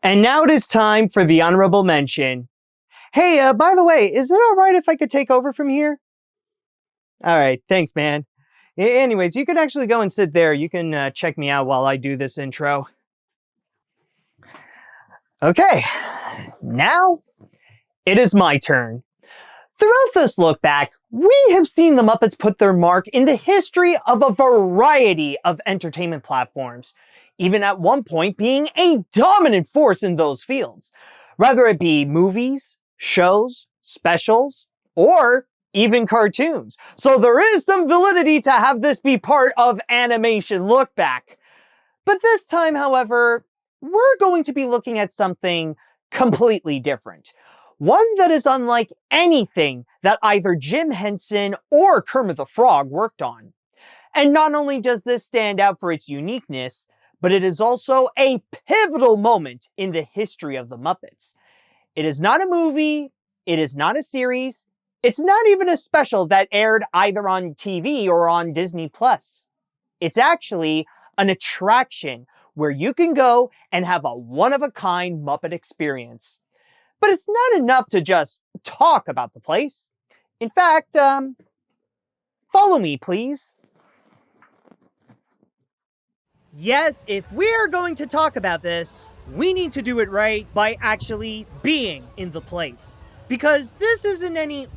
And now it is time for the honorable mention. Hey, by the way, is it alright if I could take over from here? Alright, thanks, man. Anyways, you can actually go and sit there. You can check me out while I do this intro. Okay, now it is my turn. Throughout this look back, we have seen the Muppets put their mark in the history of a variety of entertainment platforms, even at one point being a dominant force in those fields, whether it be movies, shows, specials, or even cartoons. So there is some validity to have this be part of Animation Look Back. But this time, however, we're going to be looking at something completely different. One that is unlike anything that either Jim Henson or Kermit the Frog worked on. And not only does this stand out for its uniqueness, but it is also a pivotal moment in the history of the Muppets. It is not a movie, it is not a series, it's not even a special that aired either on TV or on Disney+. It's actually an attraction where you can go and have a one-of-a-kind Muppet experience. But it's not enough to just talk about the place. In fact, follow me, please. Yes, if we're going to talk about this, we need to do it right by actually being in the place. Because this isn't any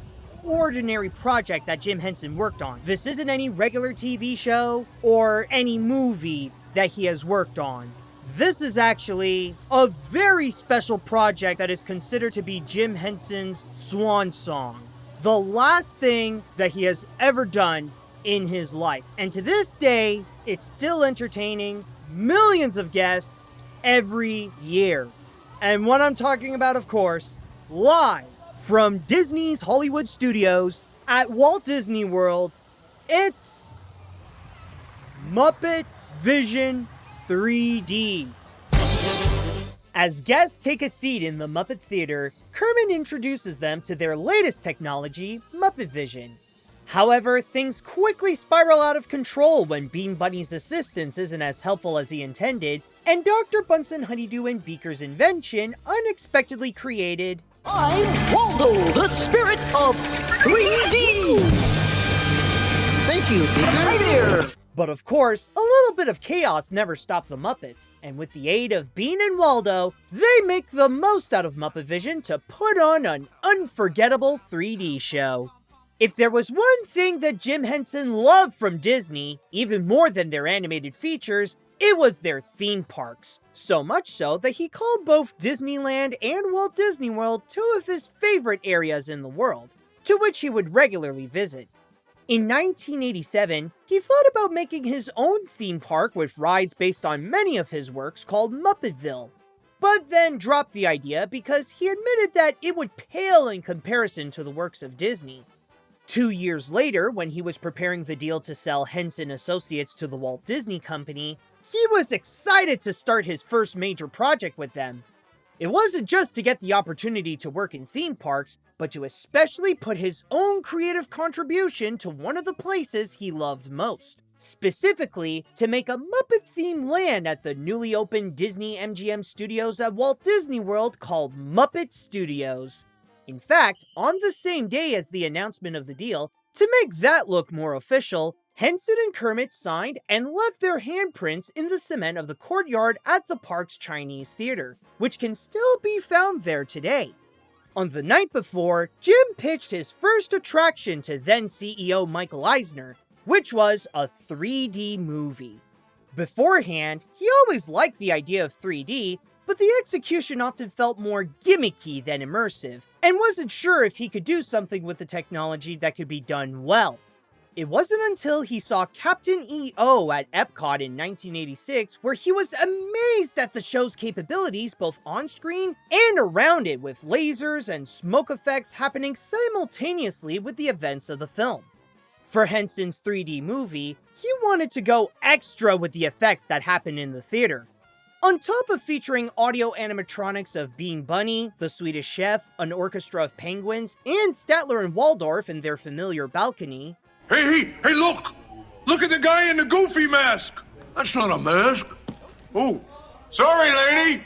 ordinary project that Jim Henson worked on. This isn't any regular TV show or any movie that he has worked on. This is actually a very special project that is considered to be Jim Henson's swan song. The last thing that he has ever done in his life. And to this day, it's still entertaining millions of guests every year. And what I'm talking about, of course, live from Disney's Hollywood Studios at Walt Disney World, it's Muppet Vision 3D. As guests take a seat in the Muppet Theater, Kermit introduces them to their latest technology, Muppet Vision. However, things quickly spiral out of control when Bean Bunny's assistance isn't as helpful as he intended, and Dr. Bunsen Honeydew and Beaker's invention unexpectedly created... I'm Waldo, the spirit of 3D! Thank you, Beaker. Hi there! But of course, a little bit of chaos never stopped the Muppets, and with the aid of Bean and Waldo, they make the most out of Muppet Vision to put on an unforgettable 3D show. If there was one thing that Jim Henson loved from Disney, even more than their animated features, it was their theme parks. So much so that he called both Disneyland and Walt Disney World two of his favorite areas in the world, to which he would regularly visit. In 1987, he thought about making his own theme park with rides based on many of his works called Muppetville, but then dropped the idea because he admitted that it would pale in comparison to the works of Disney. 2 years later, when he was preparing the deal to sell Henson Associates to the Walt Disney Company, he was excited to start his first major project with them. It wasn't just to get the opportunity to work in theme parks, but to especially put his own creative contribution to one of the places he loved most. Specifically, to make a Muppet-themed land at the newly opened Disney-mgm studios at Walt Disney World called Muppet Studios. In fact, on the same day as the announcement of the deal, to make that look more official, Henson and Kermit signed and left their handprints in the cement of the courtyard at the park's Chinese theater, which can still be found there today. On the night before, Jim pitched his first attraction to then-CEO Michael Eisner, which was a 3D movie. Beforehand, he always liked the idea of 3D, but the execution often felt more gimmicky than immersive, and wasn't sure if he could do something with the technology that could be done well. It wasn't until he saw Captain EO at Epcot in 1986 where he was amazed at the show's capabilities both on-screen and around it, with lasers and smoke effects happening simultaneously with the events of the film. For Henson's 3D movie, he wanted to go extra with the effects that happened in the theater. On top of featuring audio animatronics of Bean Bunny, the Swedish Chef, an orchestra of penguins, and Statler and Waldorf in their familiar balcony. Hey, look! Look at the guy in the goofy mask! That's not a mask. Oh, Sorry, lady.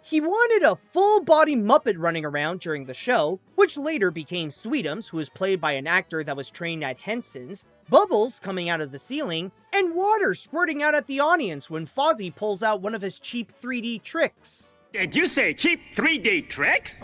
He wanted a full-body Muppet running around during the show, which later became Sweetums, who was played by an actor that was trained at Henson's, bubbles coming out of the ceiling, and water squirting out at the audience when Fozzie pulls out one of his cheap 3D tricks. Did you say cheap 3D tricks?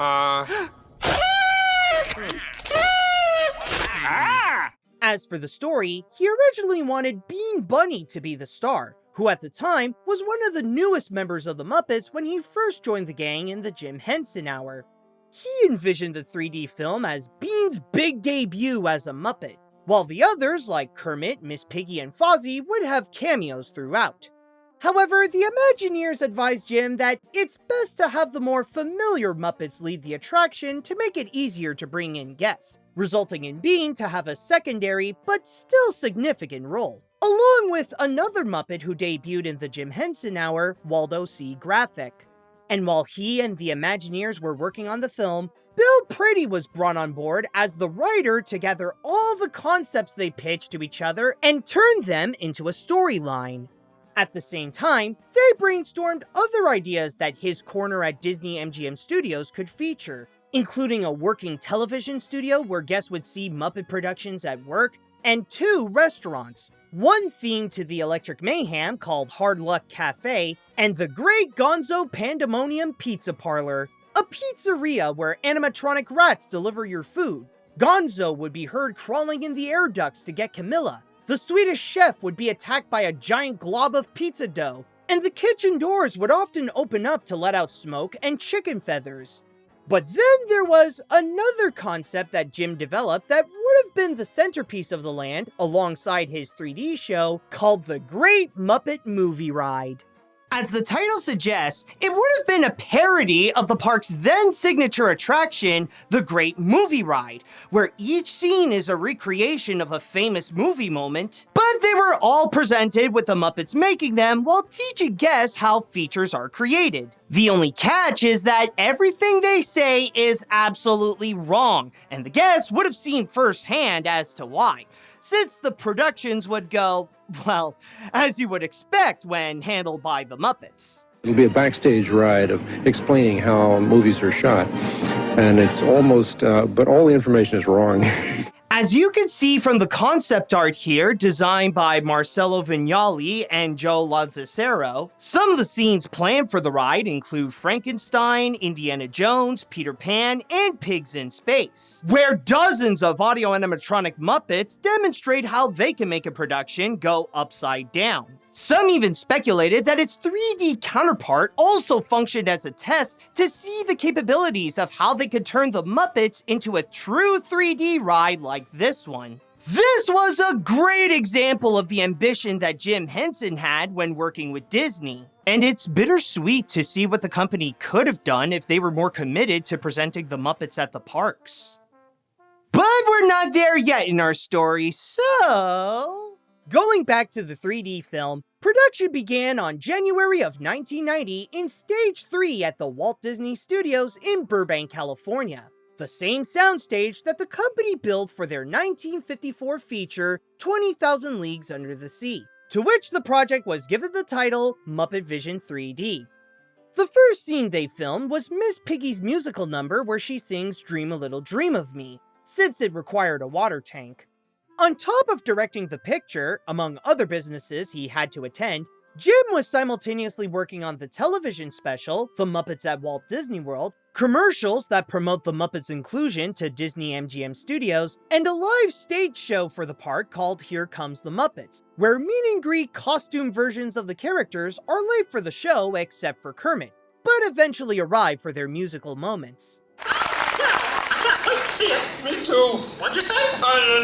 As for the story, he originally wanted Bean Bunny to be the star, who at the time was one of the newest members of the Muppets when he first joined the gang in the Jim Henson Hour. He envisioned the 3D film as Bean's big debut as a Muppet, while the others like Kermit, Miss Piggy, and Fozzie would have cameos throughout. However, the Imagineers advised Jim that it's best to have the more familiar Muppets lead the attraction to make it easier to bring in guests, resulting in Bean to have a secondary but still significant role, along with another Muppet who debuted in the Jim Henson Hour, Waldo C. Graphic. And while he and the Imagineers were working on the film, Bill Pretty was brought on board as the writer to gather all the concepts they pitched to each other and turn them into a storyline. At the same time, they brainstormed other ideas that his corner at Disney-MGM Studios could feature, including a working television studio where guests would see Muppet productions at work, and 2 restaurants, one themed to the Electric Mayhem called Hard Luck Cafe, and the Great Gonzo Pandemonium Pizza Parlor, a pizzeria where animatronic rats deliver your food. Gonzo would be heard crawling in the air ducts to get Camilla. The Swedish chef would be attacked by a giant glob of pizza dough, and the kitchen doors would often open up to let out smoke and chicken feathers. But then there was another concept that Jim developed that would have been the centerpiece of the land alongside his 3D show, called the Great Muppet Movie Ride. As the title suggests, it would have been a parody of the park's then signature attraction, the Great Movie Ride, where each scene is a recreation of a famous movie moment, but they were all presented with the Muppets making them while teaching guests how features are created. The only catch is that everything they say is absolutely wrong, and the guests would have seen firsthand as to why, since the productions would go, well, as you would expect when handled by the Muppets. It'll be a backstage ride of explaining how movies are shot, and it's almost, but all the information is wrong. As you can see from the concept art here, designed by Marcelo Vignali and Joe Lazzaro, some of the scenes planned for the ride include Frankenstein, Indiana Jones, Peter Pan, and Pigs in Space, where dozens of audio animatronic Muppets demonstrate how they can make a production go upside down. Some even speculated that its 3D counterpart also functioned as a test to see the capabilities of how they could turn the Muppets into a true 3D ride like this one. This was a great example of the ambition that Jim Henson had when working with Disney. And it's bittersweet to see what the company could have done if they were more committed to presenting the Muppets at the parks. But we're not there yet in our story, so... Going back to the 3D film, production began on January of 1990 in Stage 3 at the Walt Disney Studios in Burbank, California, the same soundstage that the company built for their 1954 feature, 20,000 Leagues Under the Sea, to which the project was given the title Muppet Vision 3D. The first scene they filmed was Miss Piggy's musical number where she sings Dream a Little Dream of Me, since it required a water tank. On top of directing the picture, among other businesses he had to attend, Jim was simultaneously working on the television special, The Muppets at Walt Disney World, commercials that promote the Muppets' inclusion to Disney-MGM Studios, and a live stage show for the park called Here Comes the Muppets, where meet-and-greet costume versions of the characters are late for the show except for Kermit, but eventually arrive for their musical moments. See ya. Me too. What'd you say?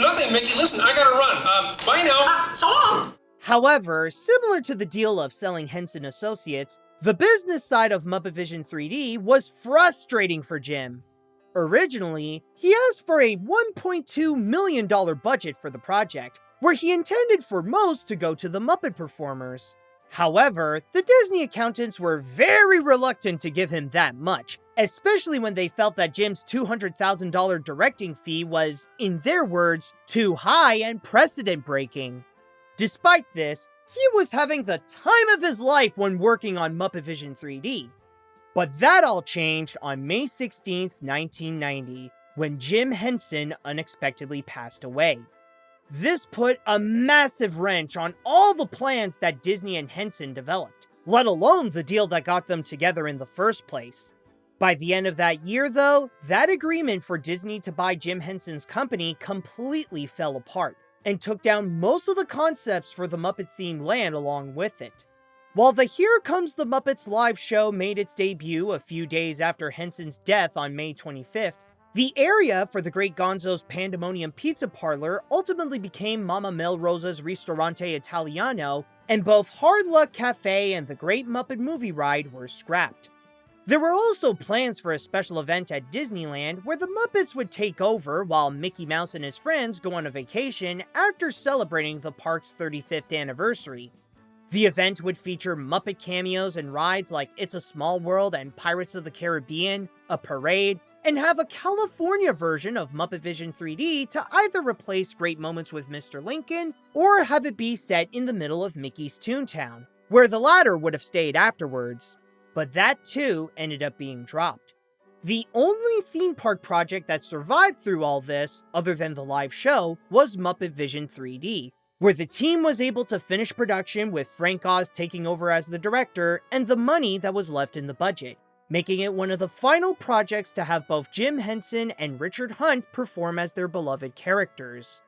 Nothing, Mickey. Listen, I gotta run. Bye now. So long. However, similar to the deal of selling Henson Associates, the business side of Muppet Vision 3D was frustrating for Jim. Originally, he asked for a $1.2 million budget for the project, where he intended for most to go to the Muppet performers. However, the Disney accountants were very reluctant to give him that much, especially when they felt that Jim's $200,000 directing fee was, in their words, too high and precedent-breaking. Despite this, he was having the time of his life when working on Muppet Vision 3D. But that all changed on May 16th, 1990, when Jim Henson unexpectedly passed away. This put a massive wrench on all the plans that Disney and Henson developed, let alone the deal that got them together in the first place. By the end of that year, though, that agreement for Disney to buy Jim Henson's company completely fell apart, and took down most of the concepts for the Muppet-themed land along with it. While the Here Comes the Muppets live show made its debut a few days after Henson's death on May 25th, the area for the Great Gonzo's Pandemonium Pizza Parlor ultimately became Mama Melrose's Ristorante Italiano, and both Hard Luck Cafe and the Great Muppet Movie Ride were scrapped. There were also plans for a special event at Disneyland where the Muppets would take over while Mickey Mouse and his friends go on a vacation after celebrating the park's 35th anniversary. The event would feature Muppet cameos and rides like It's a Small World and Pirates of the Caribbean, a parade, and have a California version of Muppet Vision 3D to either replace Great Moments with Mr. Lincoln or have it be set in the middle of Mickey's Toontown, where the latter would have stayed afterwards. But that too ended up being dropped. The only theme park project that survived through all this, other than the live show, was Muppet Vision 3D, where the team was able to finish production with Frank Oz taking over as the director and the money that was left in the budget, making it one of the final projects to have both Jim Henson and Richard Hunt perform as their beloved characters.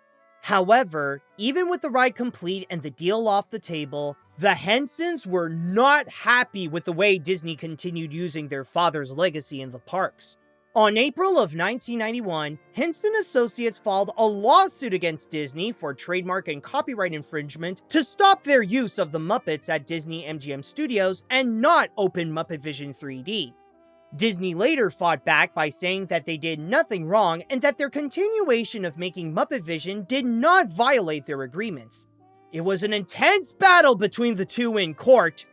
However, even with the ride complete and the deal off the table, the Hensons were not happy with the way Disney continued using their father's legacy in the parks. On April of 1991, Henson Associates filed a lawsuit against Disney for trademark and copyright infringement to stop their use of the Muppets at Disney-MGM Studios and not open Muppet Vision 3D. Disney later fought back by saying that they did nothing wrong and that their continuation of making Muppet Vision did not violate their agreements. It was an intense battle between the two in court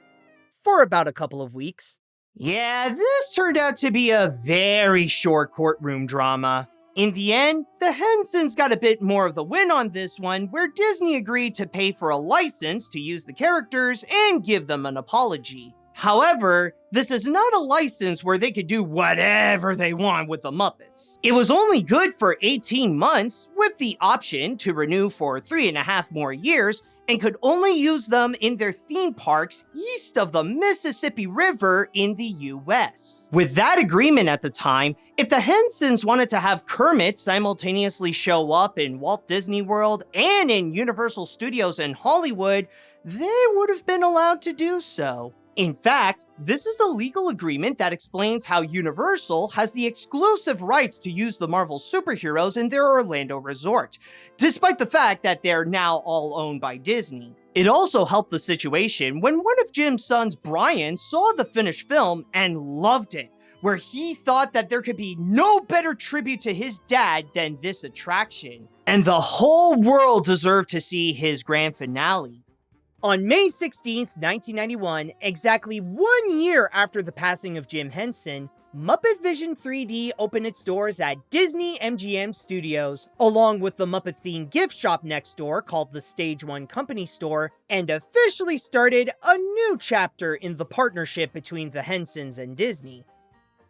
for about a couple of weeks. Yeah, this turned out to be a very short courtroom drama. In the end, the Hensons got a bit more of the win on this one, where Disney agreed to pay for a license to use the characters and give them an apology. However, this is not a license where they could do whatever they want with the Muppets. It was only good for 18 months, with the option to renew for 3.5 more years, and could only use them in their theme parks east of the Mississippi River in the US. With that agreement at the time, if the Hensons wanted to have Kermit simultaneously show up in Walt Disney World and in Universal Studios in Hollywood, they would have been allowed to do so. In fact, this is the legal agreement that explains how Universal has the exclusive rights to use the Marvel superheroes in their Orlando resort, despite the fact that they're now all owned by Disney. It also helped the situation when one of Jim's sons, Brian, saw the finished film and loved it, where he thought that there could be no better tribute to his dad than this attraction, and the whole world deserved to see his grand finale. On May 16, 1991, exactly 1 year after the passing of Jim Henson, Muppet Vision 3D opened its doors at Disney-MGM Studios, along with the Muppet-themed gift shop next door called the Stage 1 Company Store, and officially started a new chapter in the partnership between the Hensons and Disney.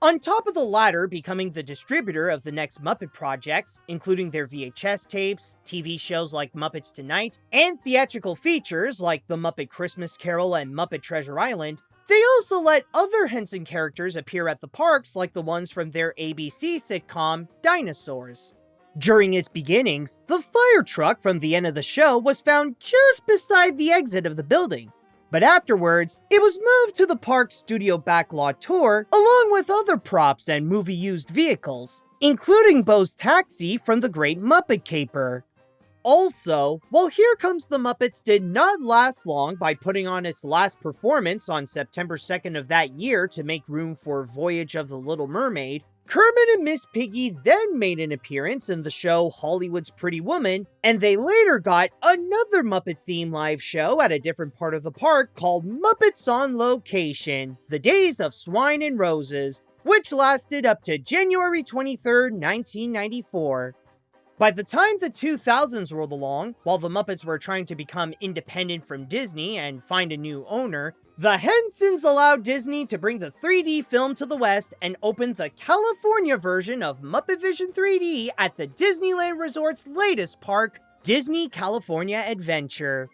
On top of the latter becoming the distributor of the next Muppet projects, including their VHS tapes, TV shows like Muppets Tonight, and theatrical features like The Muppet Christmas Carol and Muppet Treasure Island, they also let other Henson characters appear at the parks like the ones from their ABC sitcom, Dinosaurs. During its beginnings, the fire truck from the end of the show was found just beside the exit of the building. But afterwards, it was moved to the park's studio backlot tour, along with other props and movie-used vehicles, including Bo's taxi from The Great Muppet Caper. Also, while Here Comes the Muppets did not last long by putting on its last performance on September 2nd of that year to make room for Voyage of the Little Mermaid, Kermit and Miss Piggy then made an appearance in the show Hollywood's Pretty Woman, and they later got another Muppet-themed live show at a different part of the park called Muppets on Location, The Days of Swine and Roses, which lasted up to January 23rd, 1994. By the time the 2000s rolled along, while the Muppets were trying to become independent from Disney and find a new owner, the Hensons allowed Disney to bring the 3D film to the West and opened the California version of Muppet Vision 3D at the Disneyland Resort's latest park, Disney California Adventure.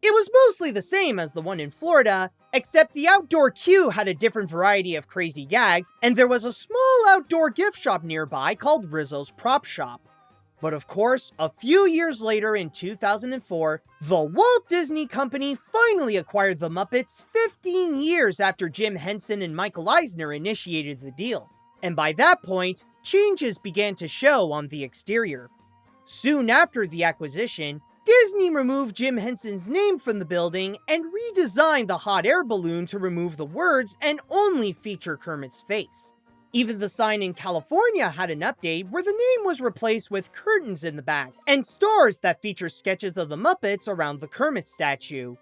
It was mostly the same as the one in Florida, except the outdoor queue had a different variety of crazy gags, and there was a small outdoor gift shop nearby called Rizzo's Prop Shop. But of course, a few years later in 2004, the Walt Disney Company finally acquired the Muppets 15 years after Jim Henson and Michael Eisner initiated the deal. And by that point, changes began to show on the exterior. Soon after the acquisition, Disney removed Jim Henson's name from the building and redesigned the hot air balloon to remove the words and only feature Kermit's face. Even the sign in California had an update where the name was replaced with curtains in the back and stars that feature sketches of the Muppets around the Kermit statue.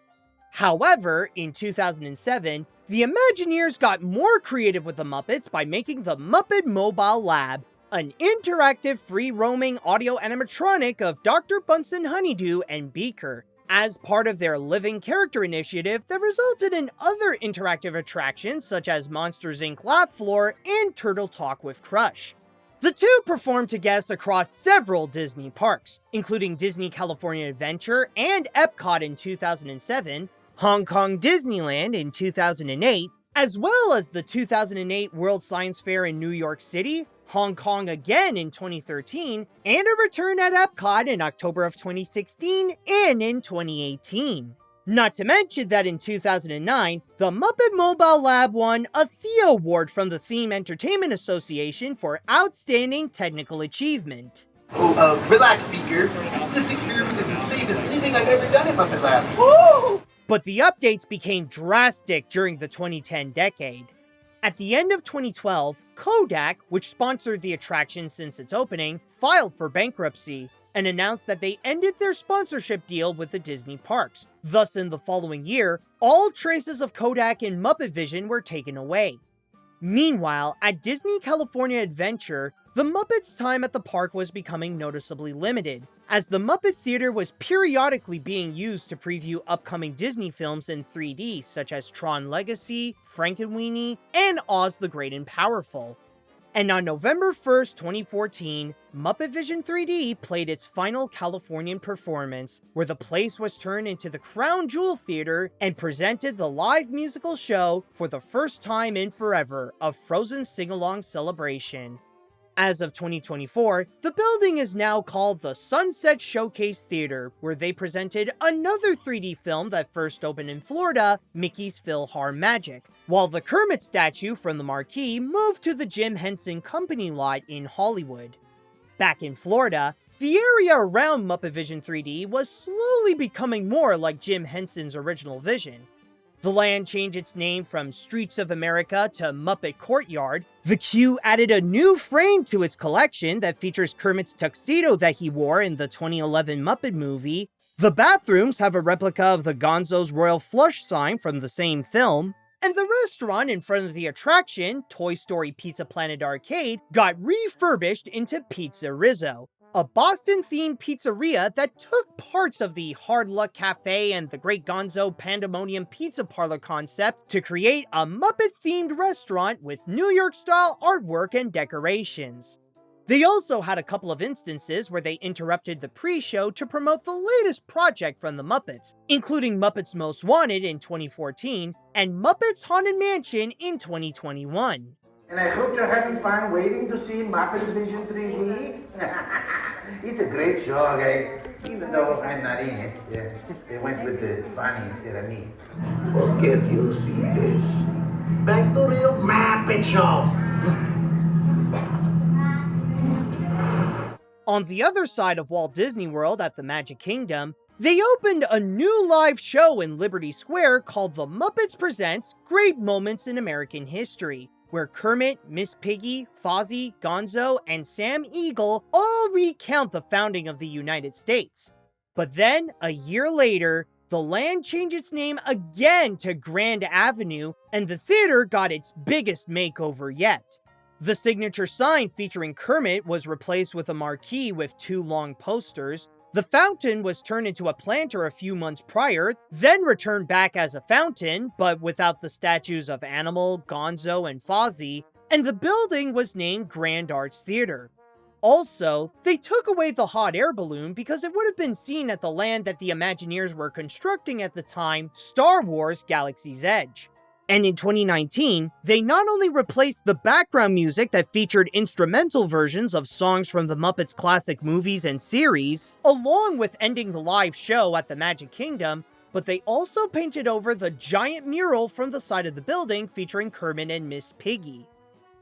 However, in 2007, the Imagineers got more creative with the Muppets by making the Muppet Mobile Lab, an interactive free-roaming audio animatronic of Dr. Bunsen Honeydew and Beaker, as part of their Living Character initiative that resulted in other interactive attractions such as Monsters Inc. Laugh Floor and Turtle Talk with Crush. The two performed to guests across several Disney parks, including Disney California Adventure and Epcot in 2007, Hong Kong Disneyland in 2008, as well as the 2008 World Science Fair in New York City, Hong Kong again in 2013, and a return at Epcot in October of 2016 and in 2018. Not to mention that in 2009, the Muppet Mobile Lab won a Theo Award from the Theme Entertainment Association for Outstanding Technical Achievement. Relax, Beaker. This experiment is as safe as anything I've ever done at Muppet Labs. Woo! But the updates became drastic during the 2010 decade. At the end of 2012, Kodak, which sponsored the attraction since its opening, filed for bankruptcy and announced that they ended their sponsorship deal with the Disney parks. Thus, in the following year, all traces of Kodak in Muppet Vision were taken away. Meanwhile, at Disney California Adventure, the Muppets' time at the park was becoming noticeably limited, as the Muppet Theater was periodically being used to preview upcoming Disney films in 3D, such as Tron Legacy, Frankenweenie, and Oz the Great and Powerful. And on November 1st, 2014, Muppet Vision 3D played its final Californian performance, where the place was turned into the Crown Jewel Theater and presented the live musical show for the first time in forever, a Frozen sing-along celebration. As of 2024, the building is now called the Sunset Showcase Theater, where they presented another 3D film that first opened in Florida, Mickey's PhilharMagic, while the Kermit statue from the marquee moved to the Jim Henson Company lot in Hollywood. Back in Florida, the area around Muppet Vision 3D was slowly becoming more like Jim Henson's original vision. The land changed its name from Streets of America to Muppet Courtyard. The queue added a new frame to its collection that features Kermit's tuxedo that he wore in the 2011 Muppet movie. The bathrooms have a replica of the Gonzo's Royal Flush sign from the same film. And the restaurant in front of the attraction, Toy Story Pizza Planet Arcade, got refurbished into Pizza Rizzo, a Boston-themed pizzeria that took parts of the Hard Luck Cafe and the Great Gonzo Pandemonium Pizza Parlor concept to create a Muppet-themed restaurant with New York-style artwork and decorations. They also had a couple of instances where they interrupted the pre-show to promote the latest project from the Muppets, including Muppets Most Wanted in 2014 and Muppets Haunted Mansion in 2021. And I hope you're having fun waiting to see Muppet Vision 3D. It's a great show, guys. Even though I'm not in it, they went with the bunny instead of me. Forget you'll see this. Back to real Muppet Show. On the other side of Walt Disney World at the Magic Kingdom, they opened a new live show in Liberty Square called The Muppets Presents Great Moments in American History, where Kermit, Miss Piggy, Fozzie, Gonzo, and Sam Eagle all recount the founding of the United States. But then, a year later, the land changed its name again to Grand Avenue, and the theater got its biggest makeover yet. The signature sign featuring Kermit was replaced with a marquee with 2 long posters. The fountain was turned into a planter a few months prior, then returned back as a fountain, but without the statues of Animal, Gonzo, and Fozzie, and the building was named Grand Arts Theater. Also, they took away the hot air balloon because it would have been seen at the land that the Imagineers were constructing at the time, Star Wars Galaxy's Edge. And in 2019, they not only replaced the background music that featured instrumental versions of songs from the Muppets classic movies and series, along with ending the live show at the Magic Kingdom, but they also painted over the giant mural from the side of the building featuring Kermit and Miss Piggy.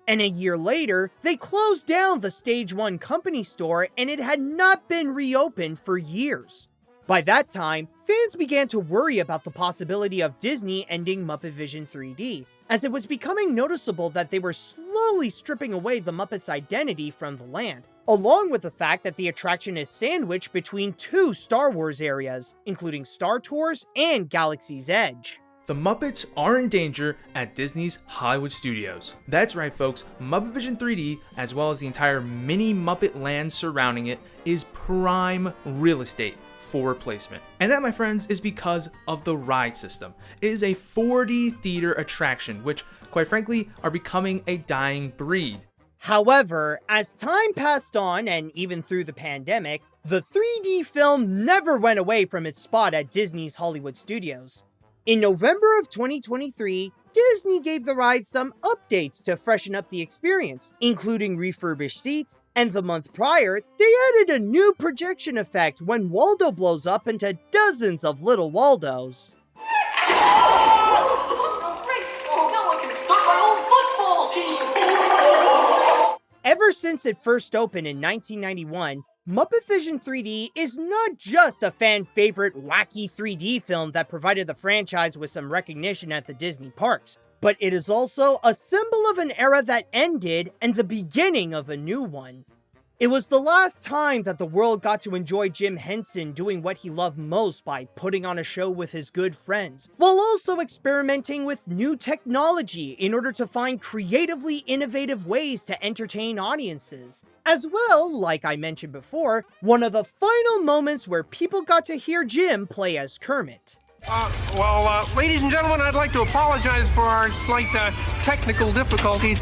And a year later, they closed down the Stage 1 company store and it had not been reopened for years. By that time, fans began to worry about the possibility of Disney ending Muppet Vision 3D, as it was becoming noticeable that they were slowly stripping away the Muppets' identity from the land, along with the fact that the attraction is sandwiched between 2 Star Wars areas, including Star Tours and Galaxy's Edge. The Muppets are in danger at Disney's Hollywood Studios. That's right, folks, Muppet Vision 3D, as well as the entire mini Muppet land surrounding it, is prime real estate for replacement. And that, my friends, is because of the ride system. It is a 4D theater attraction, which, quite frankly, are becoming a dying breed. However, as time passed on, and even through the pandemic, the 3D film never went away from its spot at Disney's Hollywood Studios. In November of 2023, Disney gave the ride some updates to freshen up the experience, including refurbished seats, and the month prior, they added a new projection effect when Waldo blows up into dozens of little Waldos. Great! Oh, now I can start my own football team! Ever since it first opened in 1991, Muppet Vision 3D is not just a fan-favorite wacky 3D film that provided the franchise with some recognition at the Disney parks, but it is also a symbol of an era that ended and the beginning of a new one. It was the last time that the world got to enjoy Jim Henson doing what he loved most by putting on a show with his good friends, while also experimenting with new technology in order to find creatively innovative ways to entertain audiences. As well, like I mentioned before, one of the final moments where people got to hear Jim play as Kermit. Ladies and gentlemen, I'd like to apologize for our slight technical difficulties.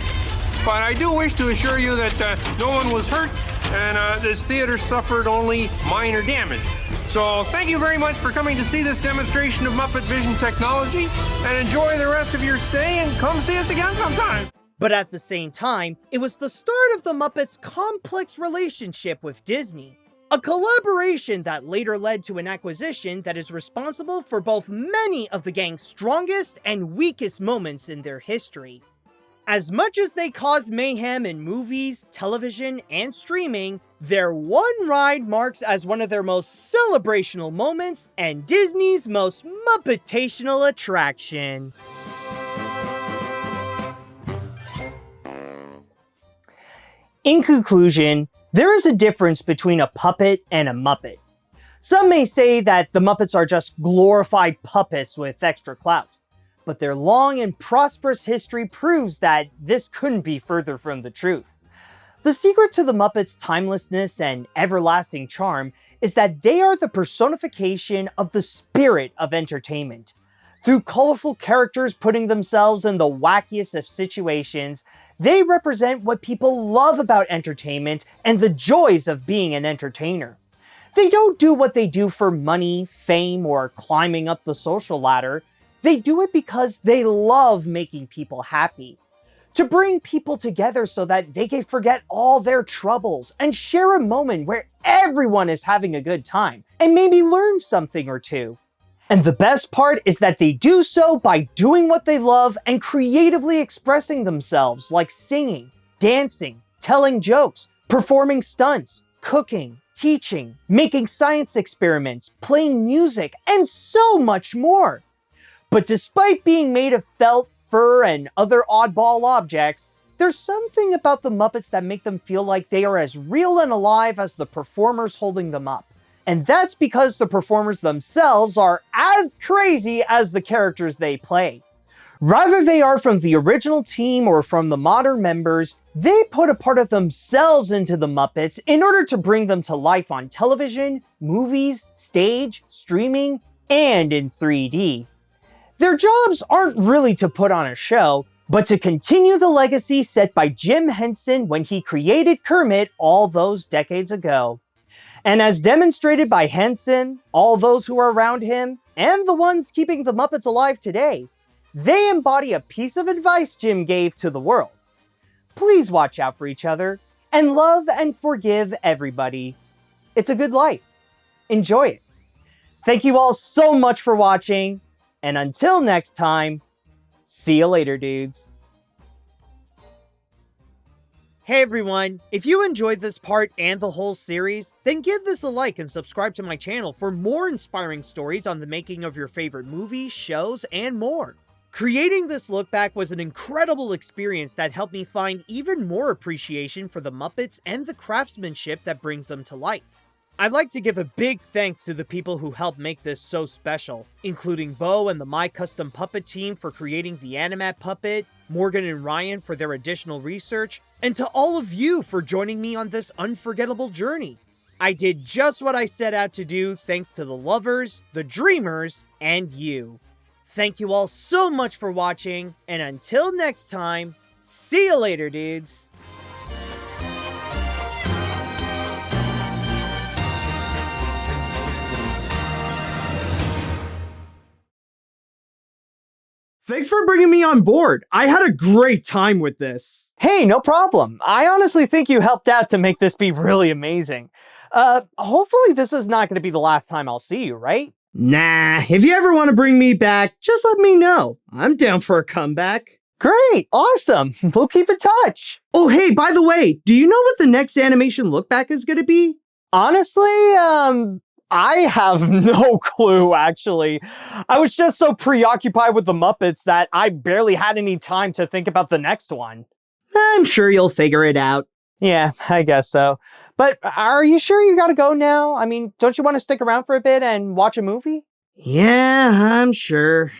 But I do wish to assure you that no one was hurt, and this theater suffered only minor damage. So thank you very much for coming to see this demonstration of Muppet Vision technology, and enjoy the rest of your stay, and come see us again sometime. But at the same time, it was the start of the Muppets' complex relationship with Disney. A collaboration that later led to an acquisition that is responsible for both many of the gang's strongest and weakest moments in their history. As much as they caused mayhem in movies, television, and streaming, their one ride marks as one of their most celebrational moments and Disney's most Muppetational attraction. In conclusion, there is a difference between a puppet and a Muppet. Some may say that the Muppets are just glorified puppets with extra clout. But their long and prosperous history proves that this couldn't be further from the truth. The secret to the Muppets' timelessness and everlasting charm is that they are the personification of the spirit of entertainment. Through colorful characters putting themselves in the wackiest of situations, they represent what people love about entertainment and the joys of being an entertainer. They don't do what they do for money, fame, or climbing up the social ladder. They do it because they love making people happy. To bring people together so that they can forget all their troubles and share a moment where everyone is having a good time and maybe learn something or two. And the best part is that they do so by doing what they love and creatively expressing themselves, like singing, dancing, telling jokes, performing stunts, cooking, teaching, making science experiments, playing music, and so much more. But despite being made of felt, fur, and other oddball objects, there's something about the Muppets that make them feel like they are as real and alive as the performers holding them up. And that's because the performers themselves are as crazy as the characters they play. Whether they are from the original team or from the modern members, they put a part of themselves into the Muppets in order to bring them to life on television, movies, stage, streaming, and in 3D. Their jobs aren't really to put on a show, but to continue the legacy set by Jim Henson when he created Kermit all those decades ago. And as demonstrated by Henson, all those who are around him, and the ones keeping the Muppets alive today, they embody a piece of advice Jim gave to the world. Please watch out for each other, and love and forgive everybody. It's a good life. Enjoy it. Thank you all so much for watching, and until next time, see you later, dudes. Hey everyone, if you enjoyed this part and the whole series, then give this a like and subscribe to my channel for more inspiring stories on the making of your favorite movies, shows, and more. Creating this look back was an incredible experience that helped me find even more appreciation for the Muppets and the craftsmanship that brings them to life. I'd like to give a big thanks to the people who helped make this so special, including Bo and the My Custom Puppet team for creating the Animat puppet, Morgan and Ryan for their additional research, and to all of you for joining me on this unforgettable journey. I did just what I set out to do thanks to the lovers, the dreamers, and you. Thank you all so much for watching, and until next time, see you later, dudes! Thanks for bringing me on board. I had a great time with this. Hey, no problem. I honestly think you helped out to make this be really amazing. Hopefully this is not going to be the last time I'll see you, right? Nah, if you ever want to bring me back, just let me know. I'm down for a comeback. Great, awesome. We'll keep in touch. Oh, hey, by the way, do you know what the next animation look back is going to be? Honestly, I have no clue, actually. I was just so preoccupied with the Muppets that I barely had any time to think about the next one. I'm sure you'll figure it out. Yeah, I guess so. But are you sure you gotta go now? I mean, don't you want to stick around for a bit and watch a movie? Yeah, I'm sure.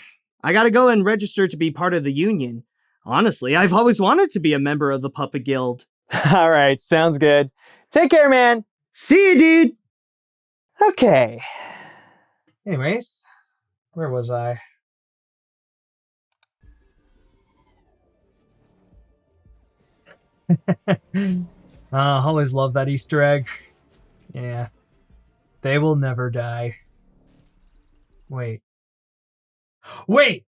I gotta go and register to be part of the union. Honestly, I've always wanted to be a member of the Puppet Guild. All right, sounds good. Take care, man. See you, dude. Okay. Anyways, where was I? Always love that Easter egg. Yeah. They will never die. Wait. Wait!